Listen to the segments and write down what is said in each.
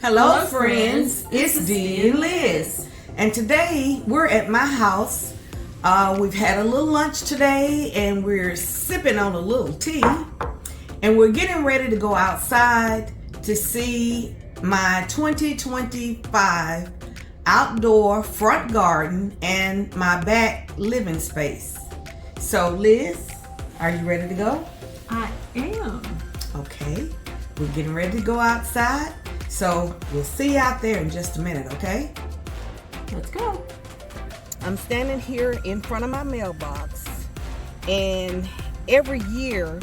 Hello friends, it's Dee and Liz, and today we're at my house. We've had a little lunch today and we're sipping on a little tea, and we're getting ready to go outside to see my 2025 outdoor front garden and my back living space. So Liz, are you ready to go? I am. Okay, we're getting ready to go outside. So we'll see you out there in just a minute, okay? Let's go. I'm standing here in front of my mailbox, and every year,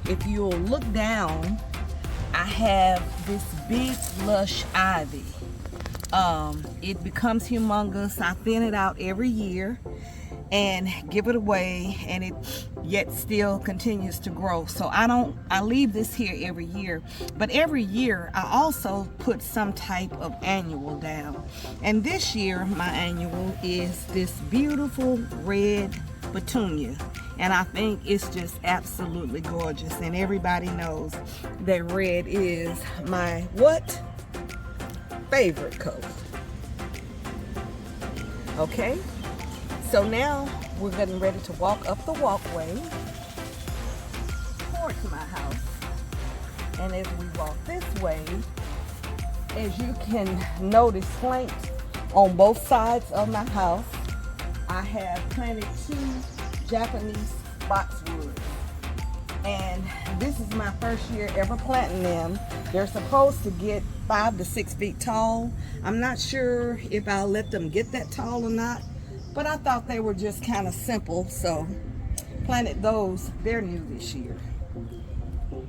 if you'll look down, I have this big lush ivy. It becomes humongous. I thin it out every year and give it away, and it yet still continues to grow. So I leave this here every year, but every year I also put some type of annual down. And this year my annual is this beautiful red petunia, and I think it's just absolutely gorgeous. And everybody knows that red is my favorite color. Okay, so now we're getting ready to walk up the walkway towards my house. And as we walk this way, as you can notice, flanked on both sides of my house, I have planted 2 Japanese boxwoods. And this is my first year ever planting them. They're supposed to get 5 to 6 feet tall. I'm not sure if I'll let them get that tall or not, but I thought they were just kind of simple, so planted those. They're new this year.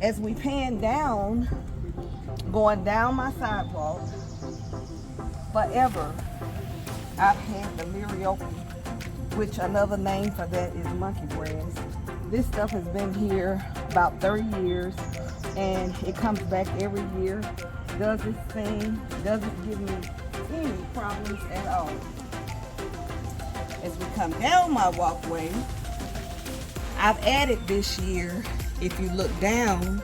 As we pan down, going down my sidewalk, forever I've had the liriope, which another name for that is monkey grass. This stuff has been here about 30 years, and it comes back every year, does its thing, doesn't give me any problems at all. As we come down my walkway, I've added this year, if you look down,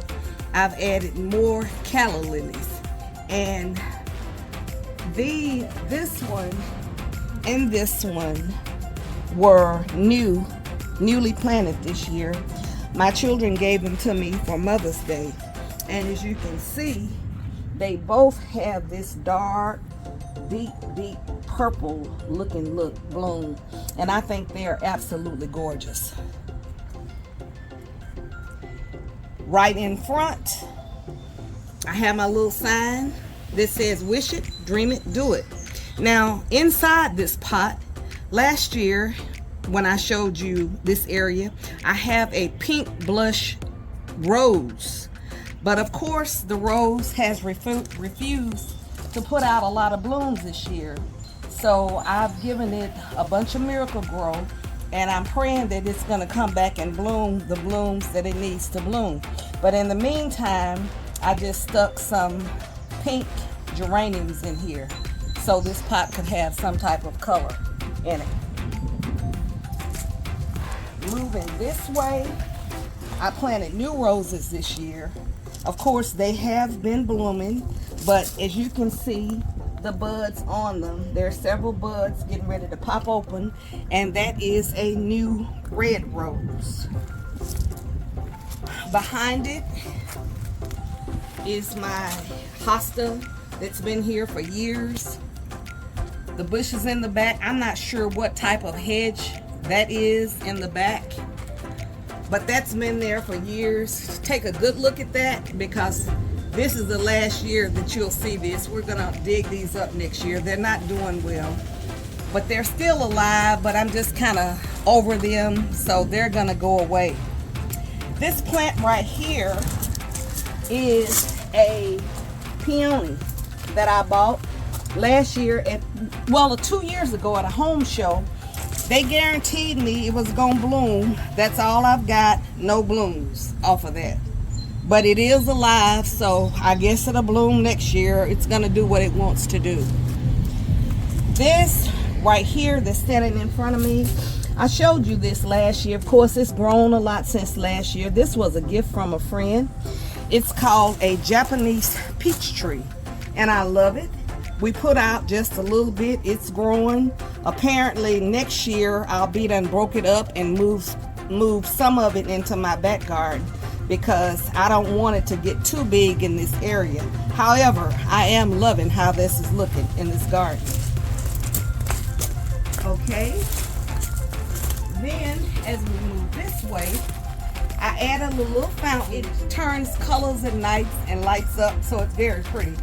I've added more calla lilies. And this one and this one were newly planted this year. My children gave them to me for Mother's Day. And as you can see, they both have this dark, deep purple looking bloom, and I think they are absolutely gorgeous. Right in front, I have my little sign that says wish it, dream it, do it. Now inside this pot, last year when I showed you this area, I have a pink blush rose, but of course the rose has refused to put out a lot of blooms this year. So I've given it a bunch of miracle grow, and I'm praying that it's going to come back and bloom the blooms that it needs to bloom. But in the meantime, I just stuck some pink geraniums in here so this pot could have some type of color in it. Moving this way, I planted new roses this year. Of course, they have been blooming, but as you can see, the buds on them, there are several buds getting ready to pop open, and that is a new red rose. Behind it is my hosta that's been here for years. The bushes in the back, I'm not sure what type of hedge that is in the back, but that's been there for years. Take a good look at that, because this is the last year that you'll see this. We're gonna dig these up next year. They're not doing well, but they're still alive, but I'm just kind of over them, so they're gonna go away. This plant right here is a peony that I bought last year 2 years ago at a home show. They guaranteed me it was gonna bloom. That's all I've got, no blooms off of that. But it is alive, so I guess it'll bloom next year. It's gonna do what it wants to do. This right here that's standing in front of me, I showed you this last year. Of course, it's grown a lot since last year. This was a gift from a friend. It's called a Japanese peach tree. and I love it. We put out just a little bit. It's growing. Apparently next year I'll be done broke it up and move some of it into my back garden because I don't want it to get too big in this area. However, I am loving how this is looking in this garden. Okay, then as we move this way, I added a little fountain. It turns colors at nights and lights up, so it's very pretty.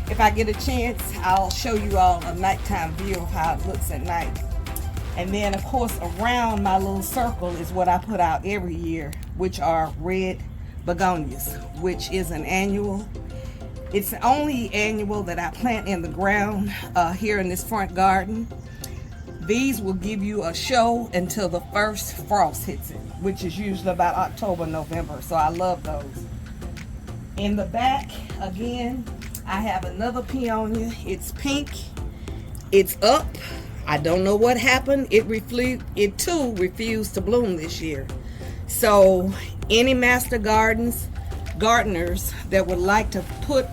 If I get a chance, I'll show you all a nighttime view of how it looks at night. And then of course around my little circle is what I put out every year, which are red begonias, which is an annual. It's the only annual that I plant in the ground here in this front garden. These will give you a show until the first frost hits it, which is usually about October, November. So I love those. In the back, again, I have another peonia. It's pink. It's up. I don't know what happened. It too refused to bloom this year. So any master gardeners that would like to put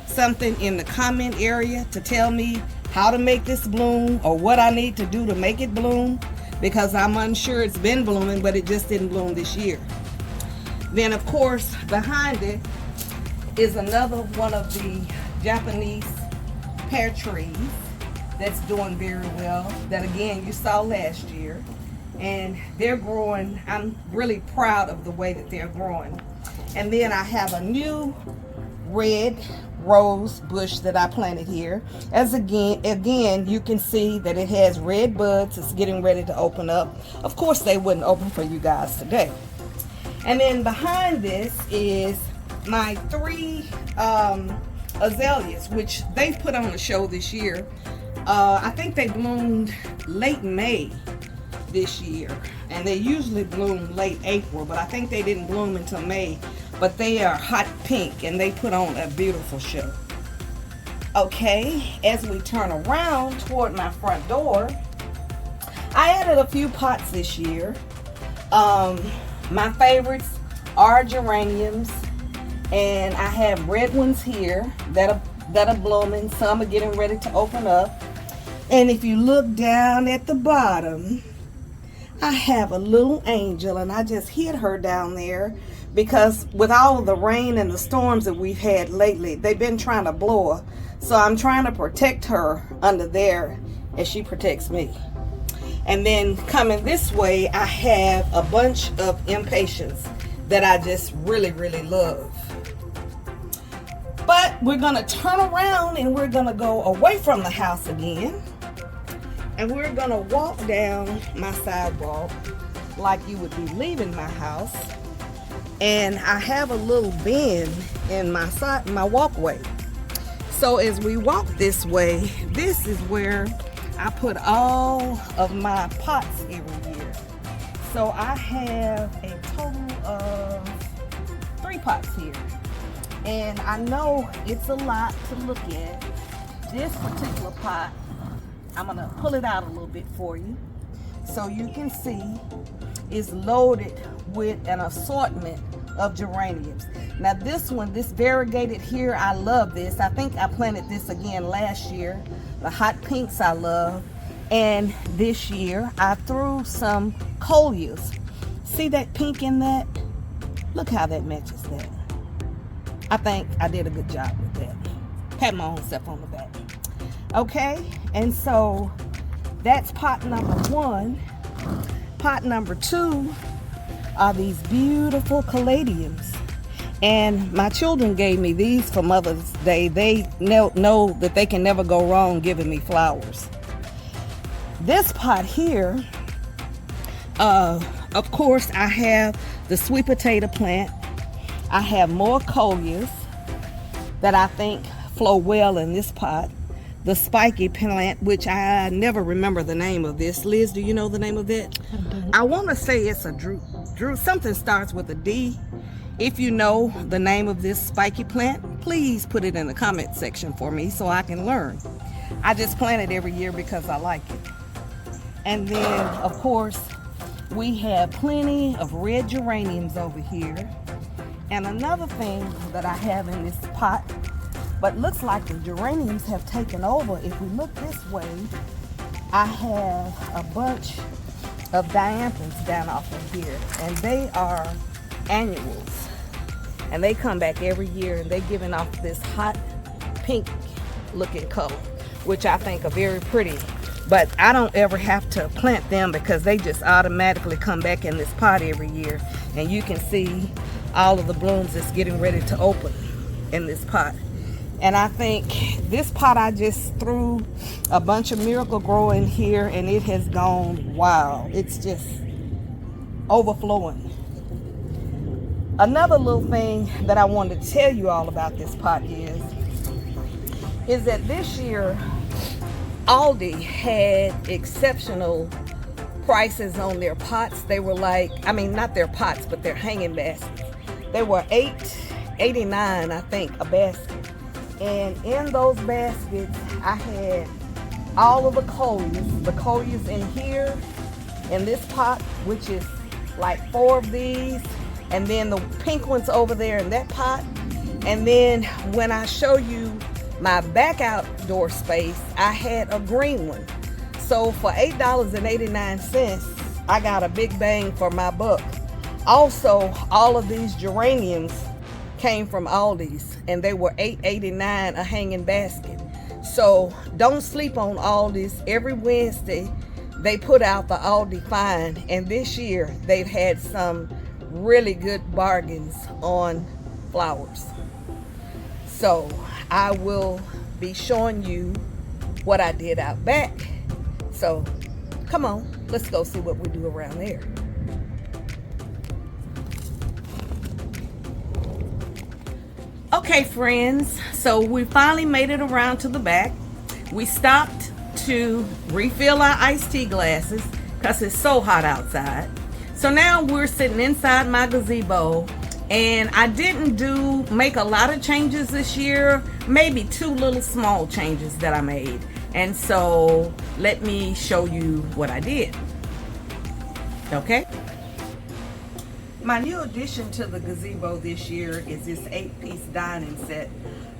something in the comment area to tell me how to make this bloom or what I need to do to make it bloom, because I'm unsure. It's been blooming, but it just didn't bloom this year. Then of course behind it is another one of the Japanese pear trees that's doing very well, that again you saw last year, and they're growing. I'm really proud of the way that they're growing. And then I have a new red rose bush that I planted here. As again you can see that it has red buds. It's getting ready to open up. Of course they wouldn't open for you guys today. And then behind this is my 3 azaleas, which they've put on a show this year. I think they bloomed late May this year, and they usually bloom late April, but I think they didn't bloom until May. But they are hot pink and they put on a beautiful show. Okay, as we turn around toward my front door, I added a few pots this year. My favorites are geraniums, and I have red ones here that are blooming. Some are getting ready to open up. And if you look down at the bottom, I have a little angel, and I just hid her down there because with all of the rain and the storms that we've had lately, they've been trying to blow her. So I'm trying to protect her under there as she protects me. And then coming this way, I have a bunch of impatiens that I just really, really love. But we're gonna turn around and we're gonna go away from the house again. And we're gonna walk down my sidewalk like you would be leaving my house. And I have a little bend in my walkway. So as we walk this way, this is where I put all of my pots every year. So I have a total of 3 pots here. And I know it's a lot to look at. This particular pot, I'm gonna pull it out a little bit for you so you can see, is loaded with an assortment of geraniums. Now this one, this variegated here, I love this. I think I planted this again last year. The hot pinks I love. And this year I threw some coleus. See that pink in that? Look how that matches that. I think I did a good job with that. Pat my own self on the back. Okay, and so that's pot number 1. Pot number 2 are these beautiful caladiums. And my children gave me these for Mother's Day. They know that they can never go wrong giving me flowers. This pot here, of course, I have the sweet potato plant. I have more coleus that I think flow well in this pot. The spiky plant, which I never remember the name of this. Liz, do you know the name of it? I want to say it's a Drew. Something starts with a D. If you know the name of this spiky plant, please put it in the comment section for me so I can learn. I just plant it every year because I like it. And then, of course, we have plenty of red geraniums over here. And another thing that I have in this pot But looks like the geraniums have taken over. If we look this way, I have a bunch of dianthus down off of here, and they are annuals, and they come back every year, and they're giving off this hot pink looking color, which I think are very pretty. But I don't ever have to plant them because they just automatically come back in this pot every year, and you can see all of the blooms that's getting ready to open in this pot. And I think this pot, I just threw a bunch of Miracle Grow in here, and it has gone wild. It's just overflowing. Another little thing that I wanted to tell you all about this pot is that this year Aldi had exceptional prices on their pots. They were like, I mean, not their pots, but their hanging baskets. They were $8.89, I think, a basket. And in those baskets, I had all of the coleus in here, in this pot, which is like 4 of these, and then the pink ones over there in that pot. And then when I show you my back outdoor space, I had a green one. So for $8.89, I got a big bang for my buck. Also, all of these geraniums came from Aldi's, and they were $8.89 a hanging basket. So don't sleep on Aldi's. Every Wednesday they put out the Aldi Find, and this year they've had some really good bargains on flowers. So I will be showing you what I did out back. So come on, let's go see what we do around there. Okay, friends, so we finally made it around to the back. We stopped to refill our iced tea glasses because it's so hot outside. So now we're sitting inside my gazebo, and I didn't make a lot of changes this year, maybe 2 little small changes that I made. And so let me show you what I did. Okay? My new addition to the gazebo this year is this 8-piece dining set.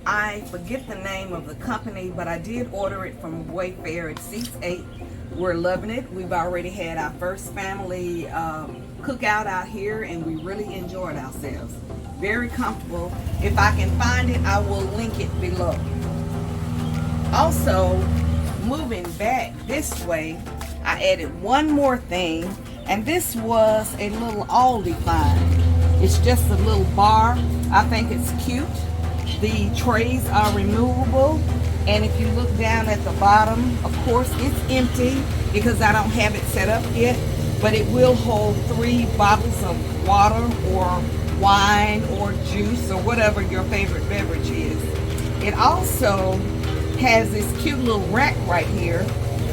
I forget the name of the company, but I did order it from Wayfair. It seats 8. We're loving it. We've already had our first family cookout out here, and we really enjoyed ourselves. Very comfortable. If I can find it, I will link it below. Also, moving back this way, I added one more thing. And this was a little Aldi find. It's just a little bar. I think it's cute. The trays are removable. And if you look down at the bottom, of course, it's empty because I don't have it set up yet. But it will hold 3 bottles of water or wine or juice or whatever your favorite beverage is. It also has this cute little rack right here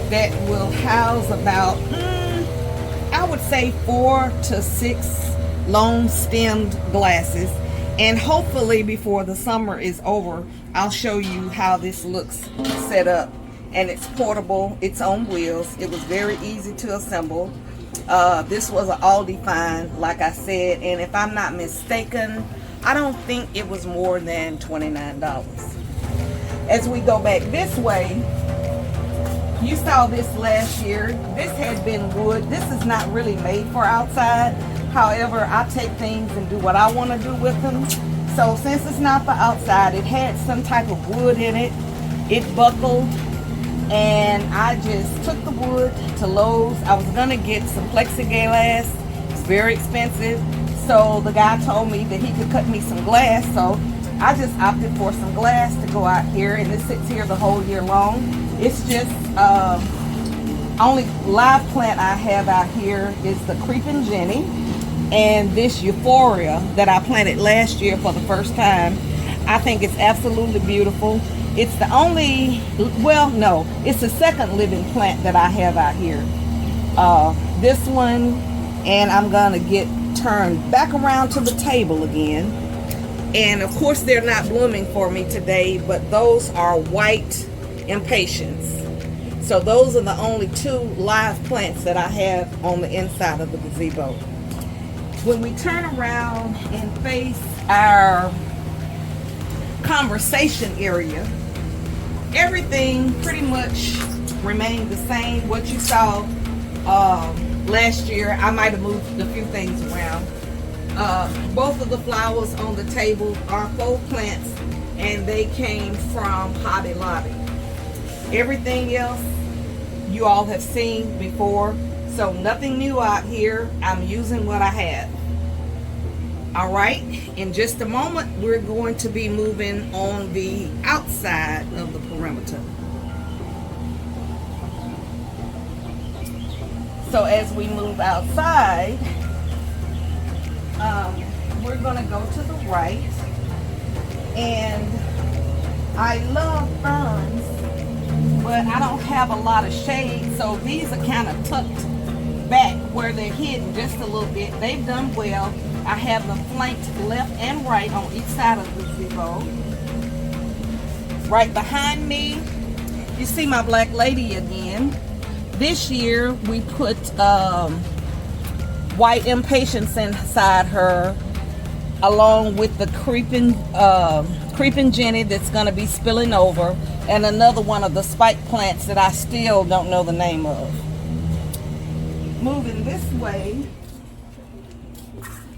that will house about I would say 4 to 6 long stemmed glasses, and hopefully before the summer is over I'll show you how this looks set up. And it's portable, it's on wheels. It was very easy to assemble. This was an Aldi find, like I said, and if I'm not mistaken, I don't think it was more than $29. As we go back this way, you saw this last year. This had been wood. This is not really made for outside. However, I take things and do what I want to do with them. So since it's not for outside, it had some type of wood in it. It buckled, and I just took the wood to Lowe's. I was going to get some plexiglass. It's very expensive. So the guy told me that he could cut me some glass. So I just opted for some glass to go out here, and this sits here the whole year long. It's just only live plant I have out here is the Creeping Jenny and this Euphoria that I planted last year for the first time. I think it's absolutely beautiful. It's the only, well, no, it's the second living plant that I have out here. This one, and I'm gonna get turned back around to the table again. And of course they're not blooming for me today, but those are white impatiens. So those are the only 2 live plants that I have on the inside of the gazebo. When we turn around and face our conversation area. Everything pretty much remained the same. What you saw last year, I might have moved a few things around. Both of the flowers on the table are faux plants, and they came from Hobby Lobby. Everything else you all have seen before, so nothing new out here. I'm using what I have. All right, in just a moment, we're going to be moving on the outside of the perimeter. So as we move outside, we're gonna go to the right, and I love ferns, but I don't have a lot of shade, so these are kind of tucked back where they're hidden just a little bit. They've done well. I have them flanked left and right on each side of the gazebo. Right behind me, you see my black lady again. This year we put white impatiens inside her, along with the creeping Jenny that's going to be spilling over, and another one of the spike plants that I still don't know the name of. Moving this way,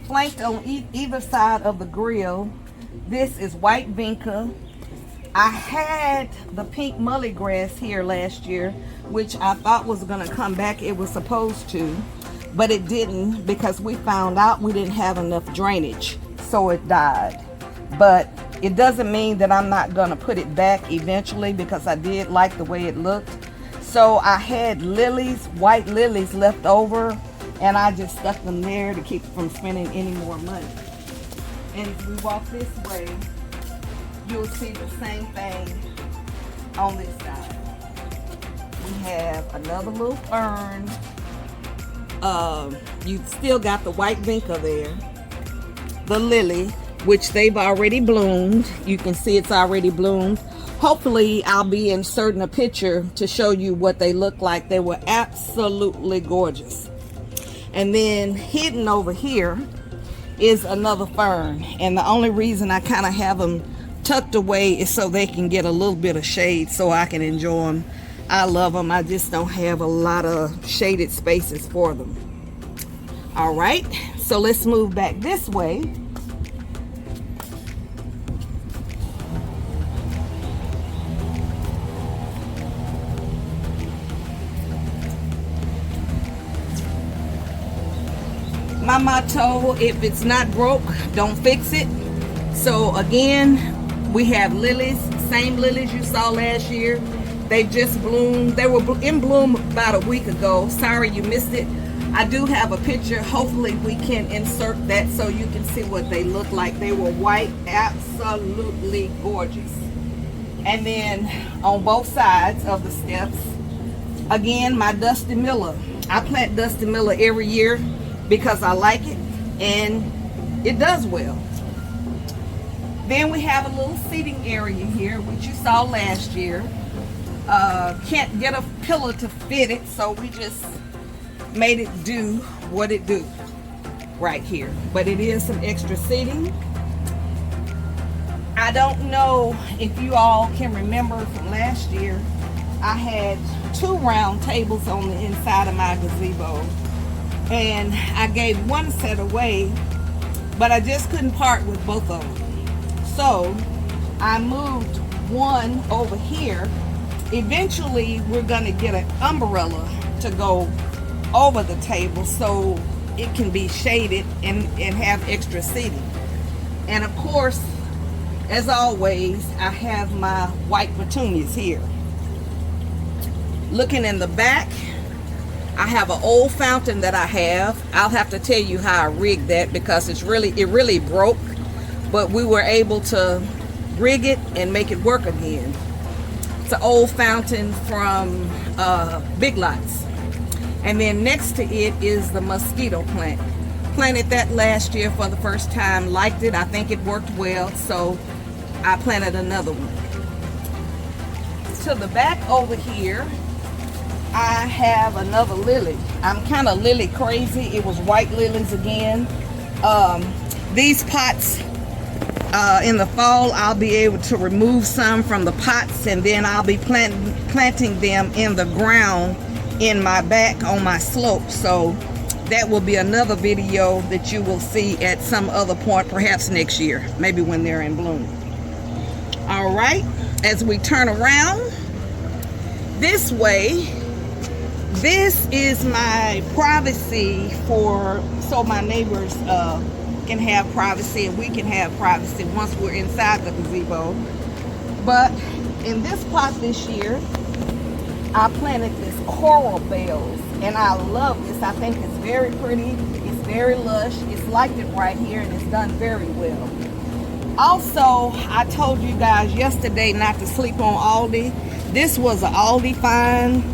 flanked on either side of the grill, this is white vinca. I had the pink mullygrass here last year, which I thought was going to come back. It was supposed to, but it didn't, because we found out we didn't have enough drainage, so it died. But it doesn't mean that I'm not going to put it back eventually, because I did like the way it looked. So I had lilies, white lilies left over, and I just stuck them there to keep from spending any more money. And if we walk this way, you'll see the same thing on this side. We have another little fern. You've still got the white vinca there. The lily, which they've already bloomed. You can see it's already bloomed. Hopefully I'll be inserting a picture to show you what they look like. They were absolutely gorgeous. And then hidden over here is another fern. And the only reason I kind of have them tucked away is so they can get a little bit of shade so I can enjoy them. I love them. I just don't have a lot of shaded spaces for them. All right, so let's move back this way. My motto, if it's not broke, don't fix it. So again, we have lilies, same lilies you saw last year. They just bloomed. They were in bloom about a week ago. Sorry you missed it. I do have a picture. Hopefully we can insert that so you can see what they look like. They were white, absolutely gorgeous. And then on both sides of the steps, again, my Dusty Miller. I plant Dusty Miller every year because I like it and it does well. Then we have a little seating area here, which you saw last year. Can't get a pillow to fit it, so we just made it do what it do right here. But it is some extra seating. I don't know if you all can remember from last year, I had 2 round tables on the inside of my gazebo, and I gave one set away, but I just couldn't part with both of them. So I moved one over here. Eventually we're gonna get an umbrella to go over the table so it can be shaded and have extra seating. And of course, as always, I have my white petunias here. Looking in the back, I have an old fountain that I have. I'll have to tell you how I rigged that because it really broke, but we were able to rig it and make it work again. It's an old fountain from Big Lots. And then next to it is the mosquito plant. Planted that last year for the first time, liked it. I think it worked well, so I planted another one. To the back over here, I have another lily. I'm kind of lily crazy. It was white lilies again. These pots In the fall, I'll be able to remove some from the pots, and then I'll be planting them in the ground in my back on my slope. So that will be another video that you will see at some other point, perhaps next year, maybe when they're in bloom. All right, as we turn around this way, this is my privacy so my neighbors can have privacy and we can have privacy once we're inside the gazebo. But in this pot this year, I planted this coral bells, and I love this. I think it's very pretty, it's very lush, it's like it right here, and it's done very well. Also, I told you guys yesterday not to sleep on Aldi. This was an Aldi find,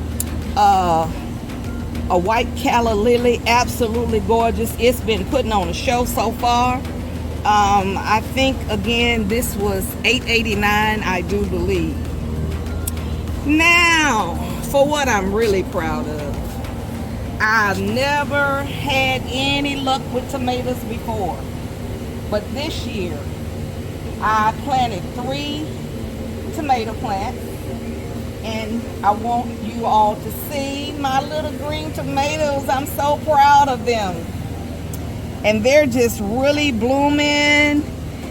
a white calla lily, absolutely gorgeous. It's been putting on a show so far. I think again this was $8.89, I do believe. Now for what I'm really proud of. I've never had any luck with tomatoes before, but this year I planted 3 tomato plants, and I want you all to see my little green tomatoes. I'm so proud of them. And they're just really blooming.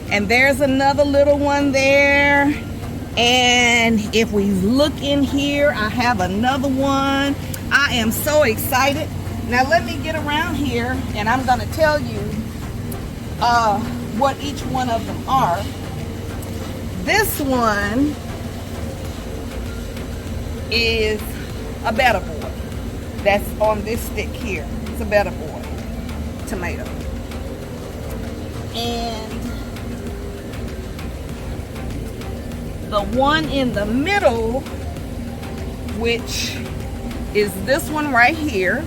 And there's another little one there. And if we look in here, I have another one. I am so excited. Now let me get around here and I'm gonna tell you what each one of them are. This one is a better boy. That's on this stick here. It's a better boy tomato. And the one in the middle, which is this one right here,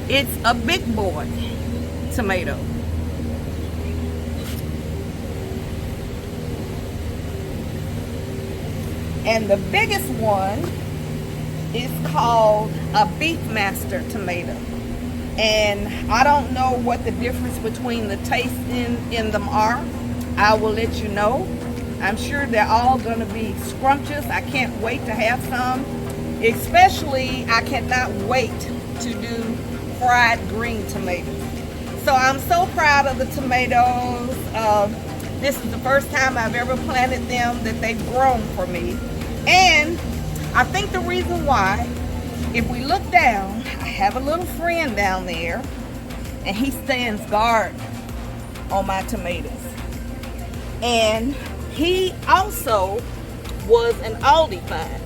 it's a big boy tomato. And the biggest one is called a Beefmaster tomato. And I don't know what the difference between the taste in them are. I will let you know. I'm sure they're all gonna be scrumptious. I can't wait to have some. Especially, I cannot wait to do fried green tomatoes. So I'm so proud of the tomatoes. This is the first time I've ever planted them that they've grown for me. And I think the reason why, if we look down, I have a little friend down there, and he stands guard on my tomatoes. And he also was an Aldi find.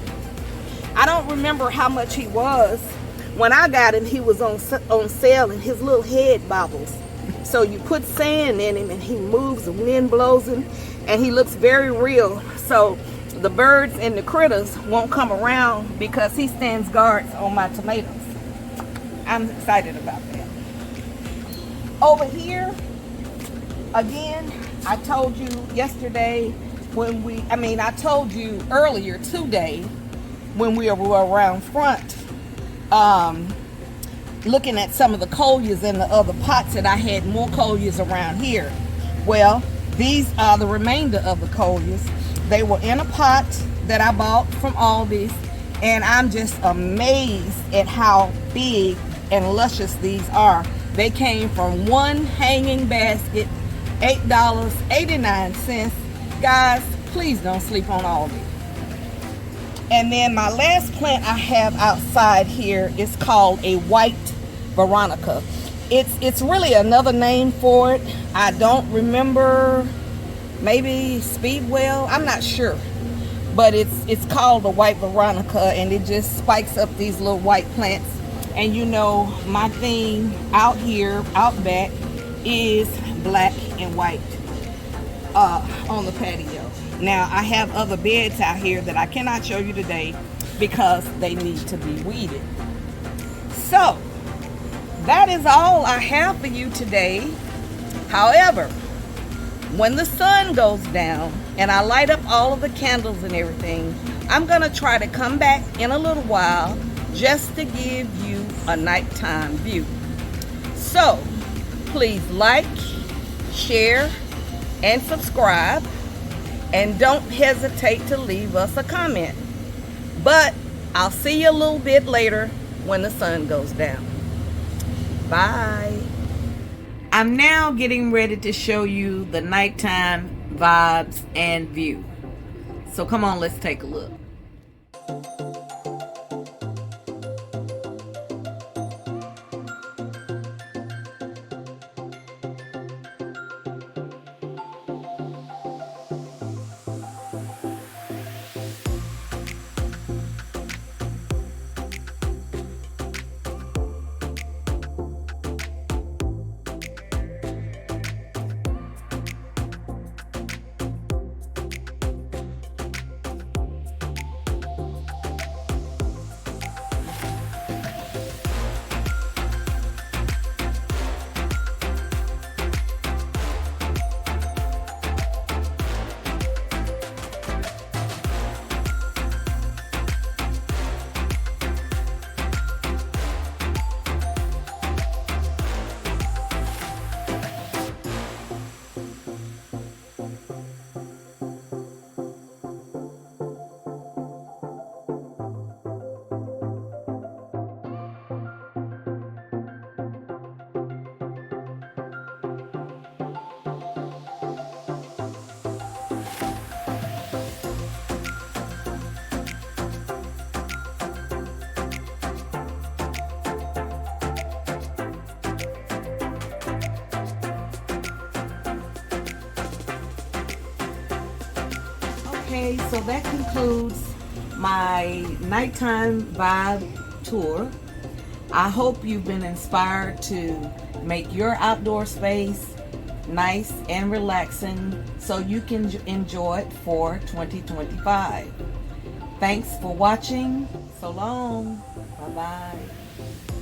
I don't remember how much he was. When I got him, he was on sale, and his little head bobbles. So you put sand in him and he moves, the wind blows him, and he looks very real. So the birds and the critters won't come around because he stands guards on my tomatoes. I'm excited about that. Over here, again, I told you yesterday I told you earlier today when we were around front, looking at some of the coleus in the other pots, that I had more coleus around here. Well, these are the remainder of the coleus. They were in a pot that I bought from Aldi's, and I'm just amazed at how big and luscious these are. They came from one hanging basket, $8.89. Guys, please don't sleep on Aldi. And then my last plant I have outside here is called a white Veronica. It's really another name for it. I don't remember. Maybe Speedwell, I'm not sure, but it's called a white Veronica, and it just spikes up these little white plants. And you know, my theme out here, out back, is black and white on the patio. Now I have other beds out here that I cannot show you today because they need to be weeded. So that is all I have for you today. However, when the sun goes down and I light up all of the candles and everything, I'm gonna try to come back in a little while just to give you a nighttime view. So please like, share, and subscribe. And don't hesitate to leave us a comment. But I'll see you a little bit later when the sun goes down. Bye. I'm now getting ready to show you the nighttime vibes and view. So come on, let's take a look. Okay, so that concludes my nighttime vibe tour. I hope you've been inspired to make your outdoor space nice and relaxing so you can enjoy it for 2025. Thanks for watching. So long. Bye-bye.